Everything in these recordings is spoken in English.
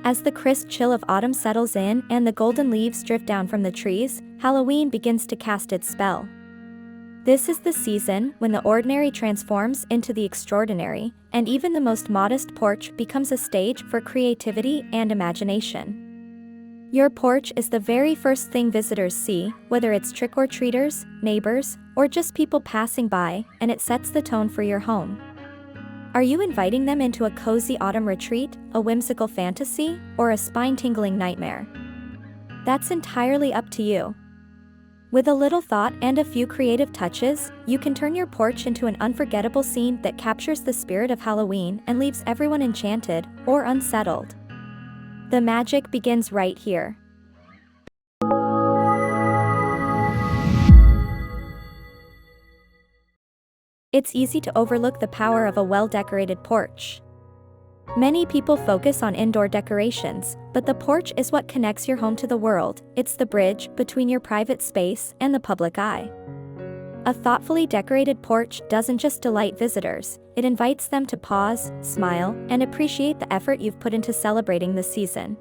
As the crisp chill of autumn settles in and the golden leaves drift down from the trees, Halloween begins to cast its spell. This is the season when the ordinary transforms into the extraordinary, and even the most modest porch becomes a stage for creativity and imagination. Your porch is the very first thing visitors see, whether it's trick-or-treaters, neighbors, or just people passing by, and it sets the tone for your home. Are you inviting them into a cozy autumn retreat, a whimsical fantasy, or a spine-tingling nightmare? That's entirely up to you. With a little thought and a few creative touches, you can turn your porch into an unforgettable scene that captures the spirit of Halloween and leaves everyone enchanted or unsettled. The magic begins right here. It's easy to overlook the power of a well-decorated porch. Many people focus on indoor decorations, but the porch is what connects your home to the world. It's the bridge between your private space and the public eye. A thoughtfully decorated porch doesn't just delight visitors, it invites them to pause, smile, and appreciate the effort you've put into celebrating the season.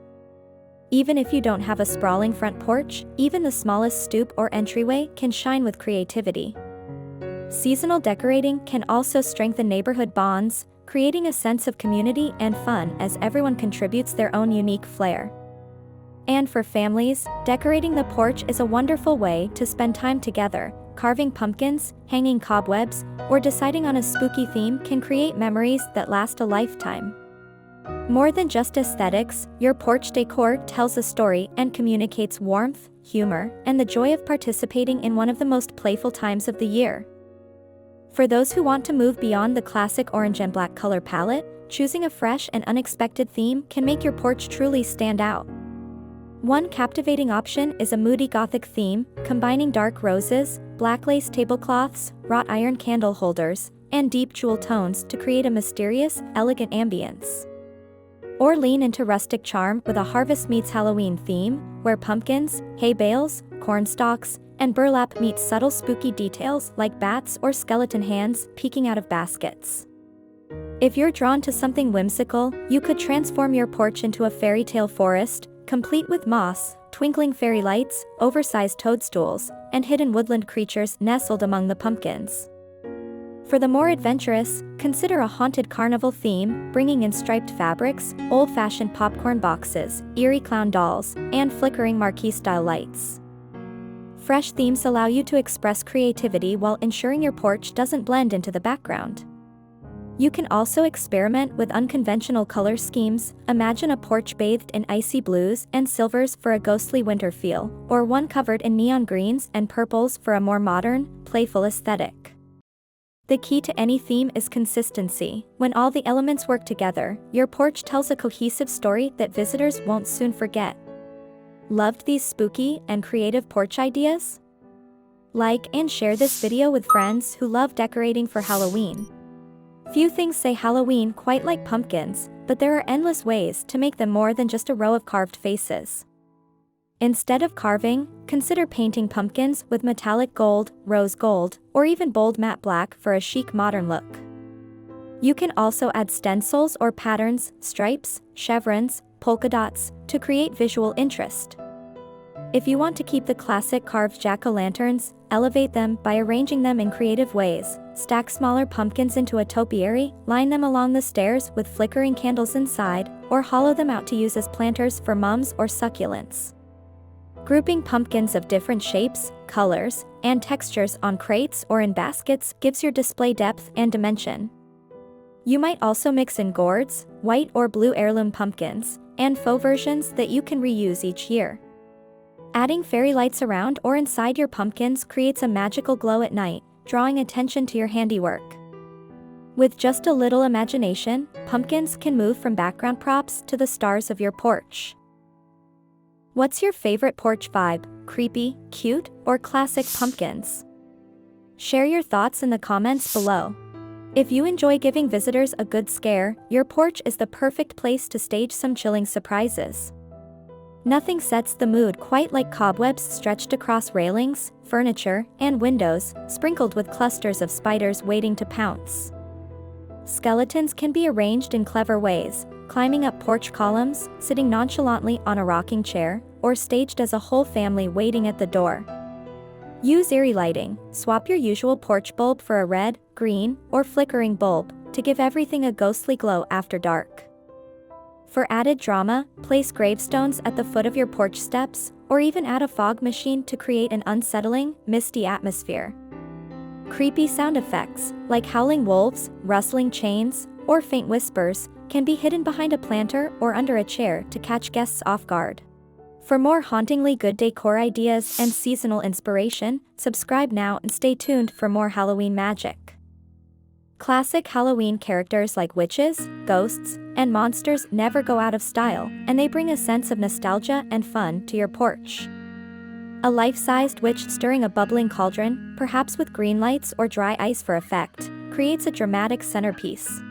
Even if you don't have a sprawling front porch, even the smallest stoop or entryway can shine with creativity. Seasonal decorating can also strengthen neighborhood bonds, creating a sense of community and fun as everyone contributes their own unique flair. And for families, decorating the porch is a wonderful way to spend time together. Carving pumpkins, hanging cobwebs, or deciding on a spooky theme can create memories that last a lifetime. More than just aesthetics, your porch decor tells a story and communicates warmth, humor, and the joy of participating in one of the most playful times of the year. For those who want to move beyond the classic orange and black color palette, choosing a fresh and unexpected theme can make your porch truly stand out. One captivating option is a moody Gothic theme, combining dark roses, black lace tablecloths, wrought iron candle holders, and deep jewel tones to create a mysterious, elegant ambience. Or lean into rustic charm with a Harvest Meets Halloween theme, where pumpkins, hay bales, corn stalks, and burlap meet subtle spooky details like bats or skeleton hands peeking out of baskets. If you're drawn to something whimsical, you could transform your porch into a fairy tale forest, complete with moss, twinkling fairy lights, oversized toadstools, and hidden woodland creatures nestled among the pumpkins. For the more adventurous, consider a haunted carnival theme, bringing in striped fabrics, old-fashioned popcorn boxes, eerie clown dolls, and flickering marquee-style lights. Fresh themes allow you to express creativity while ensuring your porch doesn't blend into the background. You can also experiment with unconventional color schemes. Imagine a porch bathed in icy blues and silvers for a ghostly winter feel, or one covered in neon greens and purples for a more modern, playful aesthetic. The key to any theme is consistency. When all the elements work together, your porch tells a cohesive story that visitors won't soon forget. Loved these spooky and creative porch ideas? Like and share this video with friends who love decorating for Halloween. Few things say Halloween quite like pumpkins, but there are endless ways to make them more than just a row of carved faces. Instead of carving, consider painting pumpkins with metallic gold, rose gold, or even bold matte black for a chic modern look. You can also add stencils or patterns, stripes, chevrons, polka dots, to create visual interest. If you want to keep the classic carved jack-o'-lanterns, elevate them by arranging them in creative ways. Stack smaller pumpkins into a topiary, line them along the stairs with flickering candles inside, or hollow them out to use as planters for mums or succulents. Grouping pumpkins of different shapes, colors, and textures on crates or in baskets gives your display depth and dimension. You might also mix in gourds, white or blue heirloom pumpkins, and faux versions that you can reuse each year. Adding fairy lights around or inside your pumpkins creates a magical glow at night, drawing attention to your handiwork. With just a little imagination, pumpkins can move from background props to the stars of your porch. What's your favorite porch vibe? Creepy, cute, or classic pumpkins? Share your thoughts in the comments below. If you enjoy giving visitors a good scare, your porch is the perfect place to stage some chilling surprises. Nothing sets the mood quite like cobwebs stretched across railings, furniture, and windows, sprinkled with clusters of spiders waiting to pounce. Skeletons can be arranged in clever ways, climbing up porch columns, sitting nonchalantly on a rocking chair, or staged as a whole family waiting at the door. Use eerie lighting. Swap your usual porch bulb for a red, green, or flickering bulb to give everything a ghostly glow after dark. For added drama, place gravestones at the foot of your porch steps, or even add a fog machine to create an unsettling, misty atmosphere. Creepy sound effects, like howling wolves, rustling chains, or faint whispers, can be hidden behind a planter or under a chair to catch guests off guard. For more hauntingly good decor ideas and seasonal inspiration, subscribe now and stay tuned for more Halloween magic. Classic Halloween characters like witches, ghosts, and monsters never go out of style, and they bring a sense of nostalgia and fun to your porch. A life-sized witch stirring a bubbling cauldron, perhaps with green lights or dry ice for effect, creates a dramatic centerpiece.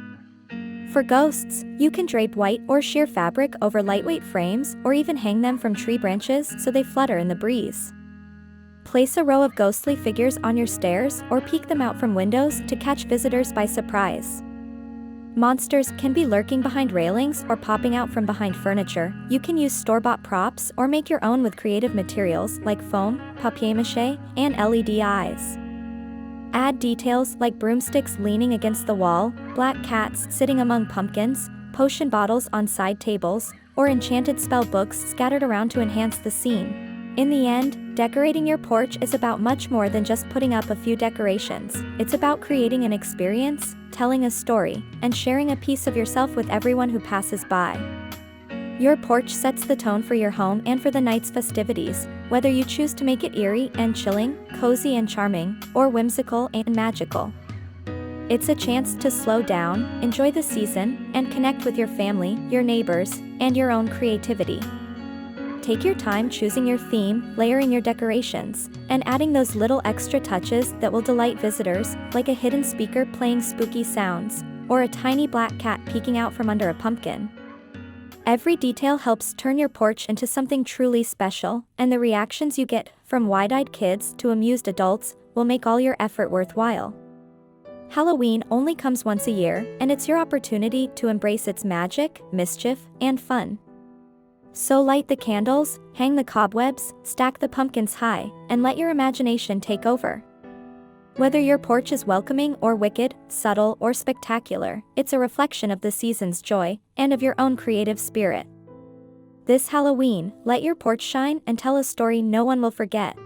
For ghosts, you can drape white or sheer fabric over lightweight frames or even hang them from tree branches so they flutter in the breeze. Place a row of ghostly figures on your stairs or peek them out from windows to catch visitors by surprise. Monsters can be lurking behind railings or popping out from behind furniture. You can use store-bought props or make your own with creative materials like foam, papier-mâché, and LED eyes. Add details like broomsticks leaning against the wall, black cats sitting among pumpkins, potion bottles on side tables, or enchanted spell books scattered around to enhance the scene. In the end, decorating your porch is about much more than just putting up a few decorations. It's about creating an experience, telling a story, and sharing a piece of yourself with everyone who passes by. Your porch sets the tone for your home and for the night's festivities, whether you choose to make it eerie and chilling, cozy and charming, or whimsical and magical. It's a chance to slow down, enjoy the season, and connect with your family, your neighbors, and your own creativity. Take your time choosing your theme, layering your decorations, and adding those little extra touches that will delight visitors, like a hidden speaker playing spooky sounds, or a tiny black cat peeking out from under a pumpkin. Every detail helps turn your porch into something truly special, and the reactions you get, from wide-eyed kids to amused adults, will make all your effort worthwhile. Halloween only comes once a year, and it's your opportunity to embrace its magic, mischief, and fun. So light the candles, hang the cobwebs, stack the pumpkins high, and let your imagination take over. Whether your porch is welcoming or wicked, subtle or spectacular, it's a reflection of the season's joy and of your own creative spirit. This Halloween, let your porch shine and tell a story no one will forget.